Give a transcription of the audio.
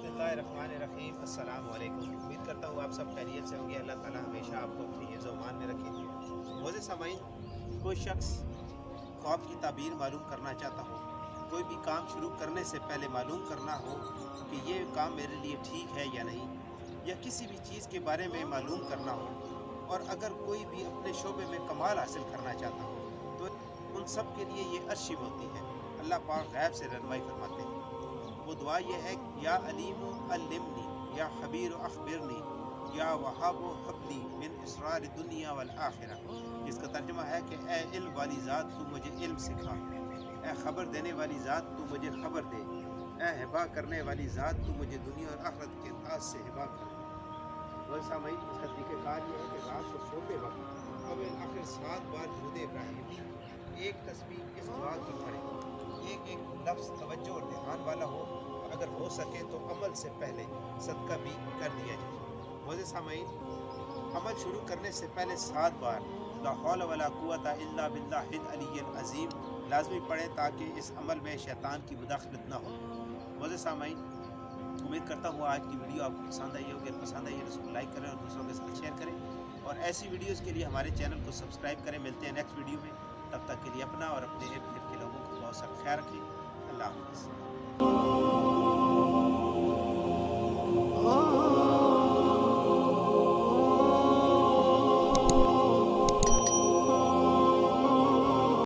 बिस्मिल्लाहिर्रहमानिर्रहीम। अस्सलाम वालेकुम। उम्मीद करता हूँ आप सब खैरियत से होंगे। अल्लाह ताला हमेशा आपको अपनी हिफ्ज़ व अमान में रखे। मोज़े सामाईन, कोई शख्स ख्वाब की ताबीर मालूम करना चाहता हो, कोई भी काम शुरू करने से पहले मालूम करना हो कि ये काम मेरे लिए ठीक है या नहीं, या किसी भी चीज़ के बारे में मालूम करना हो, और अगर कोई भी अपने शोबे में कमाल हासिल करना चाहता हो तो उन सब के लिए ये अर्शिब होती है। अल्लाह पाक गैब से रहनुमाई फरमाते हैं। वो दुआ ये है, या अलीमु अल्लिमनी, या खबीर अखबिरनी, या वहाबो हबली मिन इसरार दुनिया वल आखिरा। इसका तर्जुमा है कि ए इल्म वाली ज़ात तू मुझे इल्म सिखा, ए खबर देने वाली ज़ात तू मुझे खबर दे, ए हिबा करने वाली ज़ात तू मुझे दुनिया और आखिरत के राज से हिबा कर। वो सामईन, इसका तरीक़ाकार ये है कि रात को सोते वक्त अव्वल आखिर 7 बार दुरूद इब्राहिमी एक तस्बीह इस दुआ की पढ़े। एक एक लफ्ज़ तवज्जो और ध्यान वाला हो, अगर हो सके तो अमल से पहले सदका भी कर दिया जाए। मोज़े सामईन, अमल शुरू करने से पहले 7 बार ला हौल वला कुव्वता इल्ला बिल्लाहिल अलिय्यिल अज़ीम लाज़मी पढ़ें, ताकि इस अमल में शैतान की मुदाखलत ना हो। मोज़े सामईन, उम्मीद करता हूँ आज की वीडियो आपको पसंद आई होगी। पसंद आई है तो लाइक करें और दूसरों के साथ शेयर करें, और ऐसी वीडियोस के लिए हमारे चैनल को सब्सक्राइब करें। मिलते हैं नेक्स्ट वीडियो में। तब तक के लिए अपना और अपने इर्द गिर्द के लोगों को बहुत सा ख्याल रखें। अल्लाह हाफ़िज़।